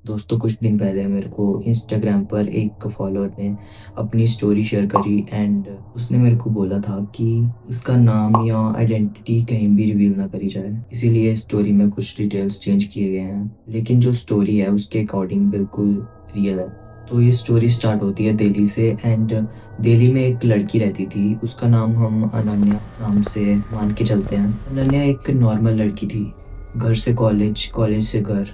दोस्तों कुछ दिन पहले मेरे को इंस्टाग्राम पर एक फॉलोअर ने अपनी स्टोरी शेयर करी एंड उसने मेरे को बोला था कि उसका नाम या आइडेंटिटी कहीं भी रिवील ना करी जाए, इसीलिए स्टोरी में कुछ डिटेल्स चेंज किए गए हैं, लेकिन जो स्टोरी है उसके अकॉर्डिंग बिल्कुल रियल है। तो ये स्टोरी स्टार्ट होती है दिल्ली से एंड दिल्ली में एक लड़की रहती थी, उसका नाम हम अनन्या नाम से मान के चलते हैं। अनन्या एक नॉर्मल लड़की थी, घर से कॉलेज, कॉलेज से घर,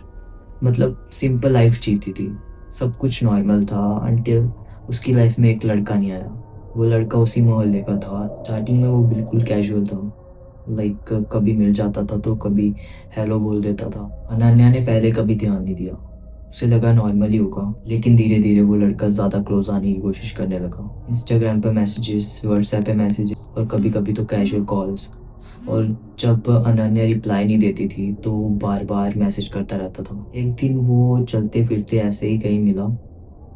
मतलब सिंपल लाइफ जीती थी। सब कुछ नॉर्मल था अंटिल उसकी लाइफ में एक लड़का नहीं आया। वो लड़का उसी मोहल्ले का था। स्टार्टिंग में वो बिल्कुल कैजुअल था, लाइक कभी मिल जाता था तो कभी हेलो बोल देता था। अनन्या ने पहले कभी ध्यान नहीं दिया, उसे लगा नॉर्मल ही होगा, लेकिन धीरे धीरे वो लड़का ज़्यादा क्लोज आने की कोशिश करने लगा। इंस्टाग्राम पे मैसेजेस, व्हाट्सएप पे मैसेजेस और कभी कभी तो कैजुअल कॉल्स। और जब अनन्या रिप्लाई नहीं देती थी तो बार बार मैसेज करता रहता था। एक दिन वो चलते फिरते ऐसे ही कहीं मिला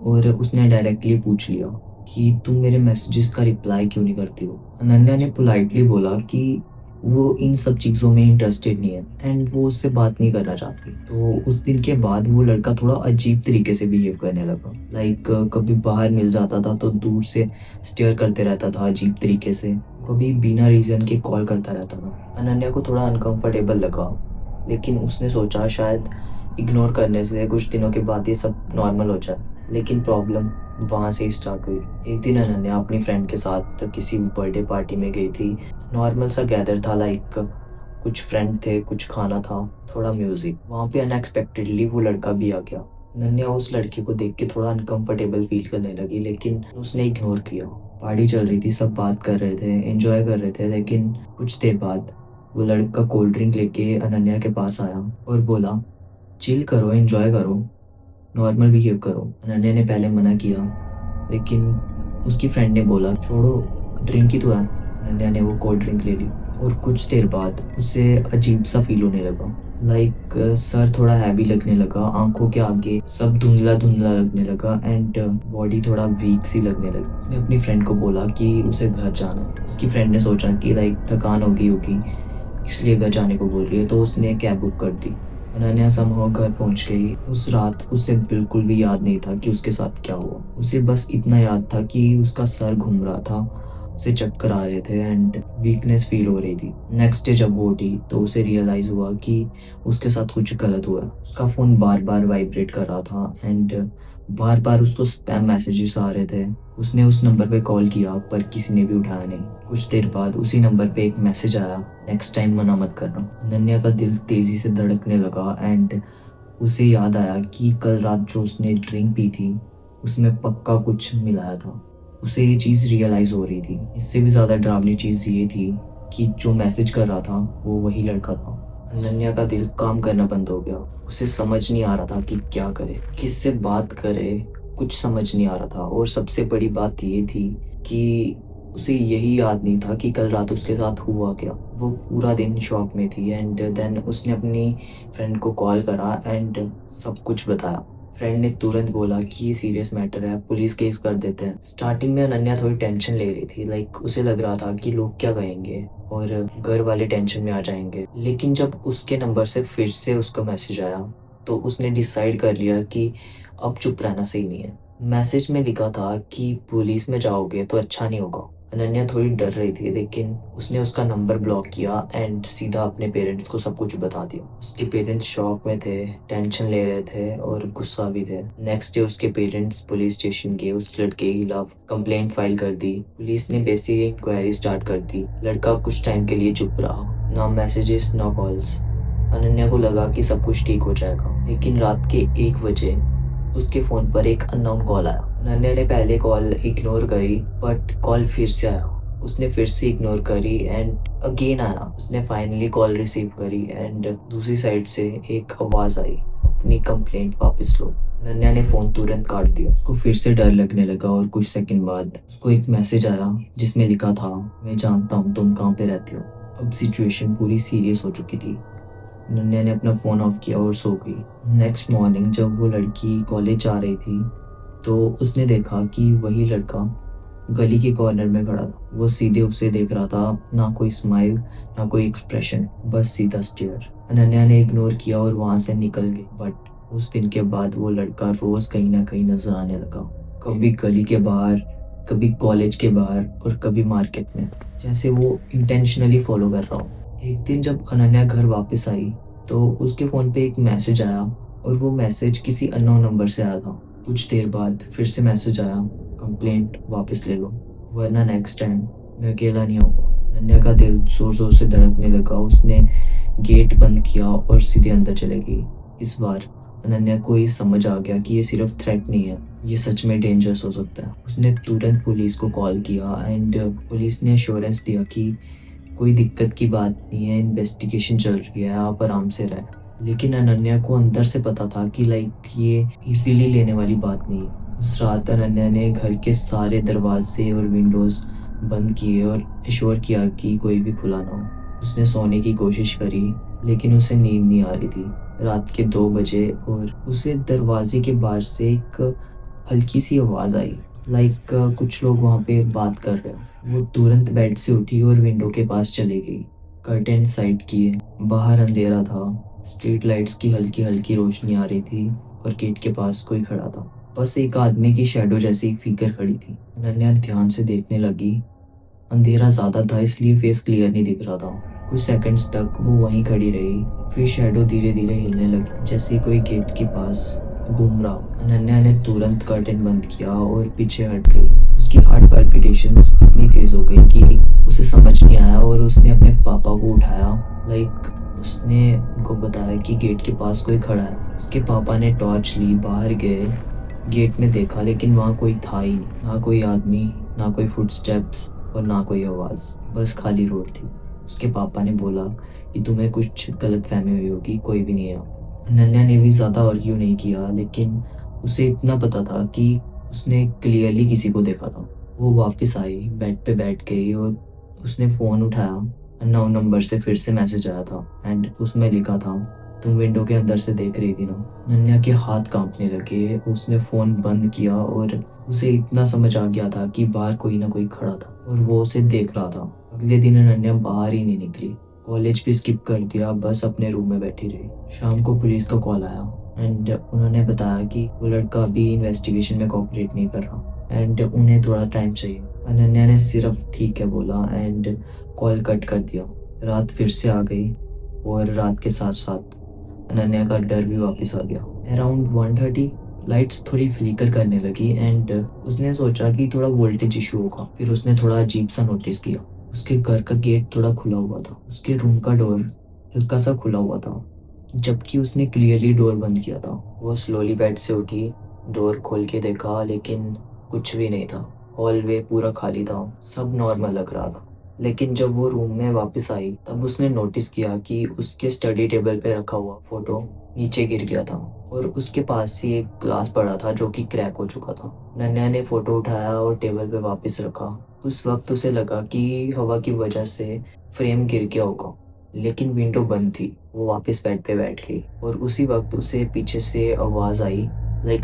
और उसने डायरेक्टली पूछ लिया कि तुम मेरे मैसेजेस का रिप्लाई क्यों नहीं करती हो। अनन्या ने पोलाइटली बोला कि वो इन सब चीज़ों में इंटरेस्टेड नहीं है एंड वो उससे बात नहीं करना चाहती। तो उस दिन के बाद वो लड़का थोड़ा अजीब तरीके से बिहेव करने लगा, लाइक कभी बाहर मिल जाता था तो दूर से स्टेयर करते रहता था अजीब तरीके से, कभी बिना रीज़न के कॉल करता रहता था। अनन्या को थोड़ा अनकंफर्टेबल लगा, लेकिन उसने सोचा शायद इग्नोर करने से कुछ दिनों के बाद ये सब नॉर्मल हो जाए, लेकिन प्रॉब्लम वहाँ से ही स्टार्ट हुई। एक दिन अनन्या अपनी फ्रेंड के साथ किसी बर्थडे पार्टी में गई थी। नॉर्मल सा गैदर था, लाइक कुछ फ्रेंड थे, कुछ खाना था, थोड़ा म्यूजिक। वहाँ पे अनएक्सपेक्टेडली वो लड़का भी आ गया। अनन्या उस लड़की को देख के थोड़ा अनकंफर्टेबल फील करने लगी, लेकिन उसने इग्नोर किया। पार्टी चल रही थी, सब बात कर रहे थे, एंजॉय कर रहे थे, लेकिन कुछ देर बाद वो लड़का कोल्ड ड्रिंक लेके अनन्या के पास आया और बोला, चिल करो, एंजॉय करो, नॉर्मल बिहेव करो। अनन्या ने पहले मना किया, लेकिन उसकी फ्रेंड ने बोला, छोड़ो, ड्रिंक ही तो है। अनन्या ने वो कोल्ड ड्रिंक ले ली और कुछ देर बाद उसे अजीब सा फील होने लगा, लाइक सर थोड़ा हैवी लगने लगा, आंखों के आगे सब धुंधला धुंधला लगने लगा एंड बॉडी थोड़ा वीक सी लगने लगी। उसने अपनी फ्रेंड को बोला कि उसे घर जाना है। उसकी फ्रेंड ने सोचा कि लाइक थकान होगी होगी इसलिए घर जाने को बोल रही है, तो उसने कैब बुक कर दी। अनन्या समहाउ घर पहुंच गई। उस रात उसे बिल्कुल भी याद नहीं था कि उसके साथ क्या हुआ। उसे बस इतना याद था कि उसका सर घूम रहा था, उसे चक्कर आ रहे थे एंड वीकनेस फील हो रही थी। नेक्स्ट डे जब वो उठी तो उसे रियलाइज़ हुआ कि उसके साथ कुछ गलत हुआ है। उसका फ़ोन बार बार वाइब्रेट कर रहा था एंड बार बार उसको स्पैम मैसेजेस आ रहे थे। उसने उस नंबर पे कॉल किया पर किसी ने भी उठाया नहीं। कुछ देर बाद उसी नंबर पे एक मैसेज आया, नेक्स्ट टाइम मना मत करना। अनन्या का दिल तेज़ी से धड़कने लगा एंड उसे याद आया कि कल रात जो उसने ड्रिंक पी थी उसमें पक्का कुछ मिलाया था। उसे ये चीज़ रियलाइज़ हो रही थी। इससे भी ज़्यादा डरावनी चीज़ ये थी कि जो मैसेज कर रहा था वो वही लड़का था। अनन्या का दिल काम करना बंद हो गया। उसे समझ नहीं आ रहा था कि क्या करे, किससे बात करे, कुछ समझ नहीं आ रहा था। और सबसे बड़ी बात ये थी कि उसे यही याद नहीं था कि कल रात उसके साथ हुआ क्या। वो पूरा दिन शॉक में थी एंड देन उसने अपनी फ्रेंड को कॉल करा एंड सब कुछ बताया। फ्रेंड ने तुरंत बोला कि ये सीरियस मैटर है, पुलिस केस कर देते हैं। स्टार्टिंग में अनन्या थोड़ी टेंशन ले रही थी, लाइक उसे लग रहा था कि लोग क्या कहेंगे और घर वाले टेंशन में आ जाएंगे। लेकिन जब उसके नंबर से फिर से उसका मैसेज आया तो उसने डिसाइड कर लिया कि अब चुप रहना सही नहीं है। मैसेज में लिखा था कि पुलिस में जाओगे तो अच्छा नहीं होगा। अनन्या थोड़ी डर रही थी, लेकिन उसने उसका नंबर ब्लॉक किया एंड सीधा अपने पेरेंट्स को सब कुछ बता दिया। उसके पेरेंट्स शॉक में थे, टेंशन ले रहे थे और गुस्सा भी थे। नेक्स्ट डे उसके पेरेंट्स पुलिस स्टेशन गए, उस लड़के के खिलाफ कंप्लेंट फाइल कर दी। पुलिस ने बेसिक इंक्वायरी स्टार्ट कर दी। लड़का कुछ टाइम के लिए चुप रहा, ना मैसेजेस ना कॉल्स। अनन्या को लगा कि सब कुछ ठीक हो जाएगा, लेकिन रात के 1 बजे उसके फ़ोन पर एक अननोन कॉल आया। अनन्या ने पहले कॉल इग्नोर करी, बट कॉल फिर से आया। उसने फिर से इग्नोर करी एंड अगेन आया। उसने फाइनली कॉल रिसीव करी एंड दूसरी साइड से एक आवाज़ आई, अपनी कंप्लेंट वापस लो। अनन्या ने फ़ोन तुरंत काट दिया। उसको फिर से डर लगने लगा और कुछ सेकंड बाद उसको एक मैसेज आया जिसमें लिखा था, मैं जानता हूँ तुम कहाँ पे रहती हो। अब सिचुएशन पूरी सीरियस हो चुकी थी। अनन्या ने अपना फ़ोन ऑफ किया और सो गई। नेक्स्ट मॉर्निंग जब वो लड़की कॉलेज जा रही थी तो उसने देखा कि वही लड़का गली के कॉर्नर में खड़ा था। वो सीधे उसे देख रहा था, ना कोई स्माइल ना कोई एक्सप्रेशन, बस सीधा स्टेयर। अनन्या ने इग्नोर किया और वहाँ से निकल गई, बट उस दिन के बाद वो लड़का रोज़ कहीं न कहीं नज़र आने लगा। कभी गली के बाहर, कभी कॉलेज के बाहर और कभी मार्केट में। जैसे वो इंटेंशनली फ़ॉलो कर रहा हो। एक दिन जब अनन्या घर वापस आई, तो उसके फ़ोन पे एक मैसेज आया और वो मैसेज किसी अननोन नंबर से आया था। कुछ देर बाद फिर से मैसेज आया, कंप्लेंट वापस ले लो, वरना नेक्स्ट टाइम मैं अकेला नहीं आऊँगा। अनन्या का दिल ज़ोर-ज़ोर से धड़कने लगा। उसने गेट बंद किया और सीधे अंदर चली गई। इस बार अनन्या को ये समझ आ गया कि ये सिर्फ थ्रेट नहीं है, ये सच में डेंजरस हो सकता है। उसने तुरंत पुलिस को कॉल किया एंड पुलिस ने एश्योरेंस दिया कि कोई दिक्कत की बात नहीं है, इन्वेस्टिगेशन चल रही है, आप आराम से रहें। लेकिन अनन्या को अंदर से पता था कि ये इज़िली लेने वाली बात नहीं है। उस रात अनन्या ने घर के सारे दरवाजे और विंडोज़ बंद किए और एश्योर किया कि कोई भी खुला ना हो। उसने सोने की कोशिश करी, लेकिन उसे नींद नहीं आ रही थी। रात के 2 बजे और उसे दरवाजे के बाहर से एक हल्की सी आवाज़ आई, कुछ लोग वहाँ पे बात कर रहे हैं। वो तुरंत बेड से उठी और विंडो के पास चली गई। कर्टेन साइड किए, बाहर अंधेरा था, स्ट्रीट लाइट्स की हल्की-हल्की रोशनी आ रही थी और गेट के पास कोई खड़ा था। बस एक आदमी की शैडो जैसी फिगर खड़ी थी। अनन्या ध्यान से देखने लगी। अंधेरा ज़्यादा था इसलिए फेस क्लियर नहीं दिख रहा था। कुछ सेकंड्स तक वो वहीं खड़ी रही, फिर शैडो धीरे-धीरे हिलने लगी, जैसे कोई गेट के पास घूम रहा हो। अनन्या ने तुरंत कर्टेन बंद किया और पीछे हट गई। उसकी हार्ट पैल्पिटेशंस इतनी तेज़ हो गई कि उसे समझ नहीं आया और उसने अपने पापा को उठाया। उसने उनको बताया कि गेट के पास कोई खड़ा है। उसके पापा ने टॉर्च ली, बाहर गए, गेट में देखा, लेकिन वहाँ कोई था ही नहीं। ना कोई आदमी, ना कोई फुटस्टेप्स और ना कोई आवाज़, बस खाली रोड थी। उसके पापा ने बोला कि तुम्हें कुछ गलतफ़हमी हुई होगी, कोई भी नहीं है। अनन्या ने भी ज़्यादा आर्ग्यू नहीं किया, लेकिन उसे इतना पता था कि उसने क्लियरली किसी को देखा था। वो वापस आई, बेड पे बैठ गई और उसने फ़ोन उठाया। अननोन नंबर से फिर से मैसेज आया था एंड उसमें लिखा था, तुम विंडो के अंदर से देख रही थी ना। अनन्या के हाथ कांपने लगे। उसने फ़ोन बंद किया और उसे इतना समझ आ गया था कि बाहर कोई ना कोई खड़ा था और वो उसे देख रहा था। अगले दिन अनन्या बाहर ही नहीं निकली, कॉलेज भी स्किप कर दिया, बस अपने रूम में बैठी रही। शाम को पुलिस का कॉल आया एंड उन्होंने बताया कि वो लड़का अभी इन्वेस्टिगेशन में कोऑपरेट नहीं कर रहा एंड उन्हें थोड़ा टाइम चाहिए। अनन्या ने सिर्फ ठीक है बोला एंड कॉल कट कर दिया। रात फिर से आ गई और रात के साथ-साथ अनन्या का डर भी वापस आ गया। अराउंड 1:30 लाइट्स थोड़ी फ्लिकर करने लगी एंड उसने सोचा कि थोड़ा वोल्टेज इशू होगा। फिर उसने थोड़ा अजीब-सा नोटिस किया। उसके घर का गेट थोड़ा खुला हुआ था। उसके रूम का डोर हल्का-सा खुला हुआ था, जबकि उसने क्लियरली डोर बंद किया था। वो स्लोली बेड से उठी, डोर खोल के देखा, लेकिन कुछ भी नहीं था। हॉलवे पूरा खाली था, सब नॉर्मल लग रहा था। लेकिन जब वो रूम में वापस आई, तब उसने नोटिस किया कि उसके स्टडी टेबल पे रखा हुआ फ़ोटो नीचे गिर गया था और उसके पास ही एक ग्लास पड़ा था जो कि क्रैक हो चुका था। अनन्या ने फ़ोटो उठाया और टेबल पे वापस रखा। उस वक़्त उसे लगा कि हवा की वजह से फ्रेम गिर गया होगा, लेकिन विंडो बंद थी। वो वापस बेड पे बैठ गई और उसी वक़्त उसे पीछे से आवाज़ आई,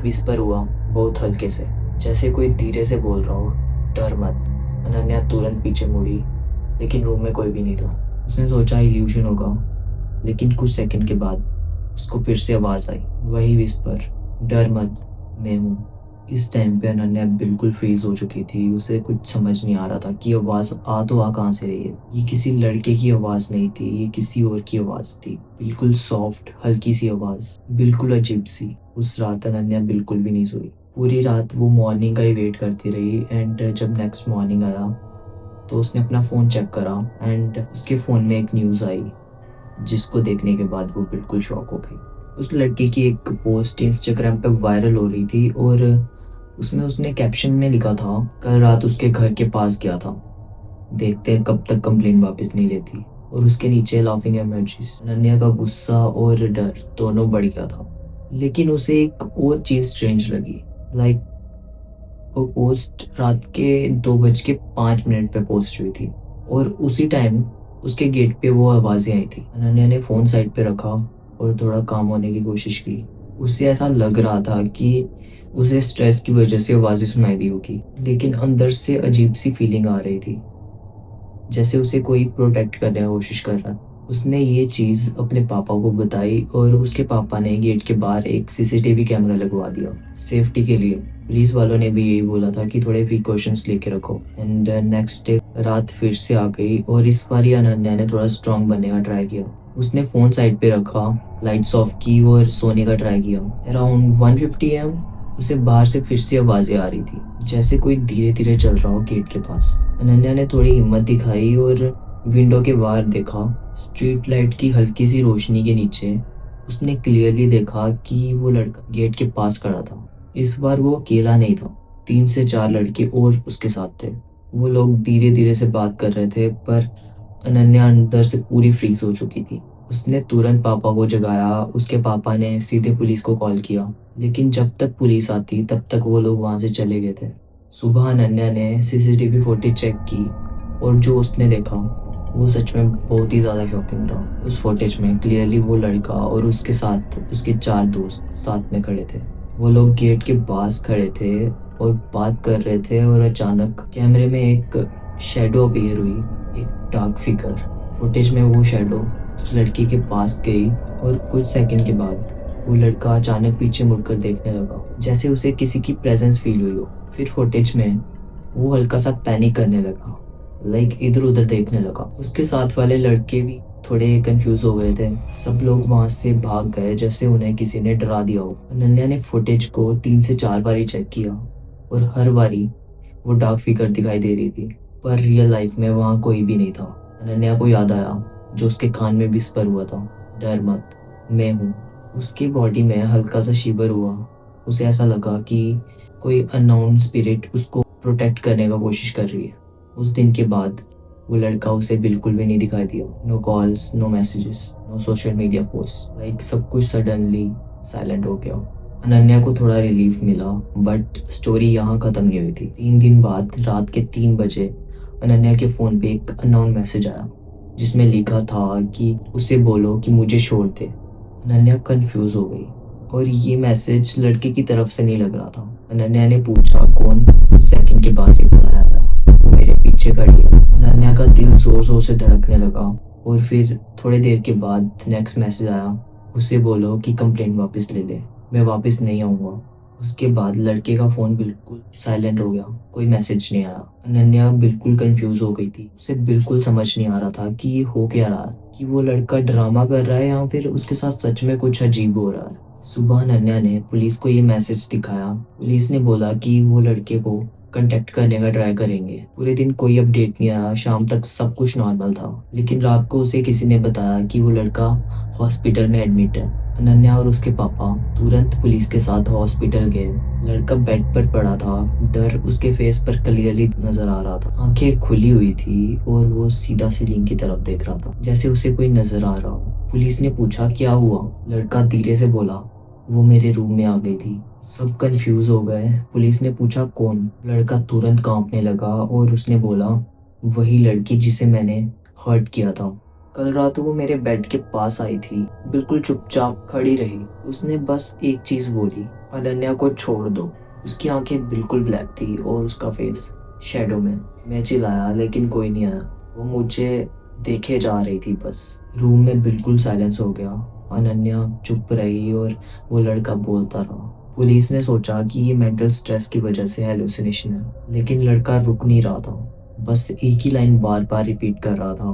विस्पर हुआ बहुत हल्के से, जैसे कोई धीरे से बोल रहा हो, डर मत। अनन्या तुरंत पीछे मुड़ी, लेकिन रूम में कोई भी नहीं था। उसने सोचा इल्यूशन होगा, लेकिन कुछ सेकंड के बाद उसको फिर से आवाज़ आई, वही विस्पर, डर मत, मैं हूँ। इस टाइम पे अनन्या बिल्कुल फ्रीज़ हो चुकी थी। उसे कुछ समझ नहीं आ रहा था कि आवाज़ तो आ कहाँ से रही है। ये किसी लड़के की आवाज़ नहीं थी, ये किसी और की आवाज़ थी। बिल्कुल सॉफ्ट, हल्की सी आवाज़, बिल्कुल अजीब सी। उस रात अनन्या बिल्कुल भी नहीं सोई। पूरी रात वो मॉर्निंग का ही वेट करती रही एंड जब नेक्स्ट मॉर्निंग आया, तो उसने अपना फ़ोन चेक करा एंड उसके फ़ोन में एक न्यूज़ आई, जिसको देखने के बाद वो बिल्कुल शॉक हो गई। उस लड़के की एक पोस्ट इंस्टाग्राम पे वायरल हो रही थी और उसमें उसने कैप्शन में लिखा था, कल रात उसके घर के पास गया था, देखते हैं कब तक कंप्लेंट वापस नहीं लेती। और उसके नीचे लाफिंग इमोजीज। अनन्या का गुस्सा और डर दोनों बढ़ गया था, लेकिन उसे एक और चीज़ स्ट्रेंज लगी। लाइक वो पोस्ट रात के 2:05 पे पोस्ट हुई थी और उसी टाइम उसके गेट पे वो आवाज़ें आई थी। अनन्या ने फ़ोन साइड पे रखा और थोड़ा काम होने की कोशिश की। उसे ऐसा लग रहा था कि उसे स्ट्रेस की वजह से आवाज़ें सुनाई दी होगी, लेकिन अंदर से अजीब सी फीलिंग आ रही थी, जैसे उसे कोई प्रोटेक्ट करने की कोशिश कर रहा है। उसने ये चीज़ अपने पापा को बताई और उसके पापा ने गेट के बाहर एक सीसीटीवी कैमरा लगवा दिया सेफ्टी के लिए। पुलिस वालों ने भी यही बोला था कि थोड़े प्रिकॉशंस लेके रखो। एंड नेक्स्ट डे रात फिर से आ गई और इस बार ये अनन्या ने थोड़ा स्ट्रांग बनने का ट्राई किया। उसने फ़ोन साइड पे रखा, लाइट्स ऑफ की और सोने का ट्राई किया। अराउंड 1:50 एम उसे बाहर से फिर से आवाज़ें आ रही थी, जैसे कोई धीरे-धीरे चल रहा हो गेट के पास। अनन्या ने थोड़ी हिम्मत दिखाई और विंडो के बाहर देखा। स्ट्रीट लाइट की हल्की सी रोशनी के नीचे उसने क्लियरली देखा कि वो लड़का गेट के पास खड़ा था। इस बार वो अकेला नहीं था, 3 से 4 लड़के और उसके साथ थे। वो लोग धीरे-धीरे से बात कर रहे थे, पर अनन्या अंदर से पूरी फ्रीज़ हो चुकी थी। उसने तुरंत पापा को जगाया, उसके पापा ने सीधे पुलिस को कॉल किया, लेकिन जब तक पुलिस आती तब तक वो लोग वहाँ से चले गए थे। सुबह अनन्या ने सीसीटीवी फुटेज चेक की और जो उसने देखा वो सच में बहुत ही ज़्यादा शॉकिंग था। उस फुटेज में क्लियरली वो लड़का और उसके साथ उसके 4 दोस्त साथ में खड़े थे। वो लोग गेट के पास खड़े थे और बात कर रहे थे और अचानक कैमरे में एक शैडो अपीयर हुई, एक डार्क फिगर। फुटेज में वो शैडो उस लड़की के पास गई और कुछ सेकंड के बाद वो लड़का अचानक पीछे मुड़कर देखने लगा, जैसे उसे किसी की प्रेजेंस फील हुई हो। फिर फुटेज में वो हल्का सा पैनिक करने लगा, लाइक इधर-उधर देखने लगा। उसके साथ वाले लड़के भी थोड़े कंफ्यूज हो गए थे। सब लोग वहाँ से भाग गए जैसे उन्हें किसी ने डरा दिया हो। अनन्या ने फुटेज को 3 से 4 बारी चेक किया और हर बारी वो डार्क फिगर दिखाई दे रही थी, पर रियल लाइफ में वहाँ कोई भी नहीं था। अनन्या को याद आया जो उसके कान में विस्पर हुआ था, डर मत, मैं हूँ। उसकी बॉडी में हल्का सा शिवर हुआ। उसे ऐसा लगा कि कोई अननोन स्पिरिट उसको प्रोटेक्ट करने का कोशिश कर रही है। उस दिन के बाद वो लड़का उसे बिल्कुल भी नहीं दिखाई दिया। No calls, no messages, no social media post, like सब कुछ सडनली साइलेंट हो गया। अनन्या को थोड़ा रिलीफ मिला, बट स्टोरी यहाँ ख़त्म नहीं हुई थी। 3 दिन बाद रात के 3 बजे अनन्या के फ़ोन पे एक अननोन मैसेज आया, जिसमें लिखा था कि उसे बोलो कि मुझे छोड़ दे। अनन्या कंफ्यूज हो गई और ये मैसेज लड़के की तरफ से नहीं लग रहा था। अनन्या ने पूछा कौन? कुछ सेकंड के बाद रिप्लाई आया, वो मेरे पीछे खड़ी है। अनन्या का दिल जोर जोर से धड़कने लगा और फिर थोड़ी देर के बाद नेक्स्ट मैसेज आया, उसे बोलो कि कंप्लेंट वापस ले ले, मैं वापस नहीं आऊँगा। उसके बाद लड़के का फ़ोन बिल्कुल साइलेंट हो गया, कोई मैसेज नहीं आया। अनन्या बिल्कुल कंफ्यूज हो गई थी। उसे बिल्कुल समझ नहीं आ रहा था कि ये हो क्या रहा है, कि वो लड़का ड्रामा कर रहा है या फिर उसके साथ सच में कुछ अजीब हो रहा है। सुबह अनन्या ने पुलिस को ये मैसेज दिखाया। पुलिस ने बोला कि वो लड़के को कांटेक्ट करने का ट्राई करेंगे। पूरे दिन कोई अपडेट नहीं आया, शाम तक सब कुछ नॉर्मल था। लेकिन रात को उसे किसी ने बताया कि वो लड़का हॉस्पिटल में एडमिट है। अनन्या और उसके पापा तुरंत पुलिस के साथ हॉस्पिटल गए। लड़का बेड पर पड़ा था, डर उसके फेस पर क्लियरली नजर आ रहा था। आंखें खुली हुई थी और वो सीधा सीलिंग की तरफ देख रहा था, जैसे उसे कोई नजर आ रहा हो। पुलिस ने पूछा क्या हुआ? लड़का धीरे से बोला, वो मेरे रूम में आ गई थी। सब कंफ्यूज हो गए। पुलिस ने पूछा कौन? लड़का तुरंत कांपने लगा और उसने बोला, वही लड़की जिसे मैंने हर्ट किया था। कल रात वो मेरे बेड के पास आई थी, बिल्कुल चुपचाप खड़ी रही। उसने बस एक चीज बोली, अनन्या को छोड़ दो। उसकी आंखें बिल्कुल ब्लैक थी और उसका फेस शैडो में। मैं चिल्लाया लेकिन कोई नहीं आया। वो मुझे देखे जा रही थी बस। रूम में बिल्कुल साइलेंस हो गया। अनन्या चुप रही और वो लड़का बोलता रहा। पुलिस ने सोचा कि ये मेंटल स्ट्रेस की वजह से हेलुसिनेशन है, लेकिन लड़का रुक नहीं रहा था। बस एक ही लाइन बार बार रिपीट कर रहा था,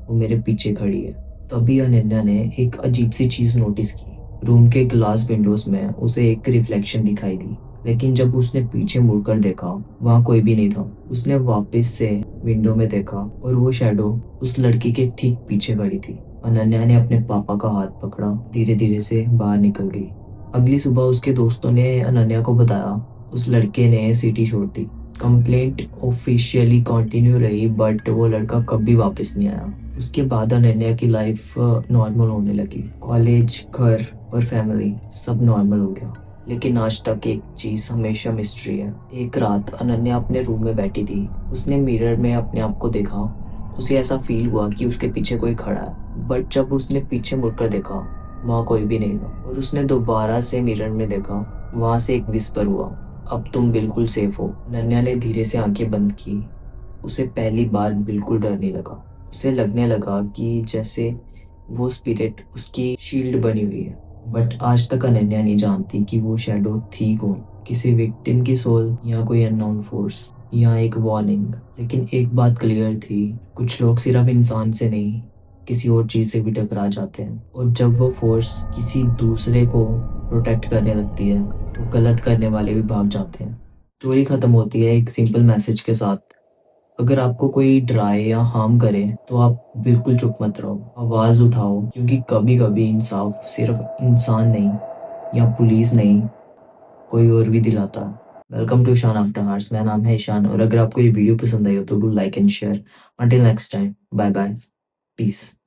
वो मेरे पीछे खड़ी है। तभी अनन्या ने एक अजीब सी चीज नोटिस की। रूम के ग्लास विंडोज में उसे एक रिफ्लेक्शन दिखाई दी, लेकिन जब उसने पीछे मुड़कर देखा वहाँ कोई भी नहीं था। उसने वापस से विंडो में देखा और वो शैडो उस लड़की के ठीक पीछे खड़ी थी। अनन्या ने अपने पापा का हाथ पकड़ा, धीरे धीरे से बाहर निकल गई। अगली सुबह उसके दोस्तों ने अनन्या को बताया उस लड़के ने सिटी छोड़ दी। कंप्लेंट ऑफिशियली कंटिन्यू रही, बट वो लड़का कभी वापस नहीं आया। उसके बाद अनन्या की लाइफ नॉर्मल होने लगी। कॉलेज, घर और फैमिली सब नॉर्मल हो गया। लेकिन आज तक एक चीज हमेशा मिस्ट्री है। एक रात अनन्या अपने रूम में बैठी थी। उसने मिरर में अपने आप को देखा। उसे ऐसा फील हुआ कि उसके पीछे कोई खड़ा है, बट जब उसने पीछे मुड़कर देखा वहाँ कोई भी नहीं था। और उसने दोबारा से मिरर में देखा, वहाँ से एक विस्पर हुआ, अब तुम बिल्कुल सेफ हो। अनन्या ने धीरे से आंखें बंद की। उसे पहली बार बिल्कुल डर नहीं लगा। उसे लगने लगा कि जैसे वो स्पिरिट उसकी शील्ड बनी हुई है। बट आज तक अनन्या नहीं जानती कि वो शैडो थी कौन, किसी विक्टिम की सोल या कोई अननोन फोर्स या एक वार्निंग। लेकिन एक बात क्लियर थी, कुछ लोग सिर्फ इंसान से नहीं, किसी और चीज़ से भी टकरा जाते हैं, और जब वो फोर्स किसी दूसरे को प्रोटेक्ट करने लगती है तो गलत करने वाले भी भाग जाते हैं। स्टोरी खत्म होती है एक सिंपल मैसेज के साथ, अगर आपको कोई डराए या हार्म करे तो आप बिल्कुल चुप मत रहो, आवाज़ उठाओ, क्योंकि कभी-कभी इंसाफ सिर्फ इंसान नहीं या पुलिस नहीं, कोई और भी दिलाता है। Welcome to Ishan after hours, मेरा नाम है ईशान, और अगर आपको ये वीडियो पसंद आई हो तो do like and share. Until next time, bye bye, piece.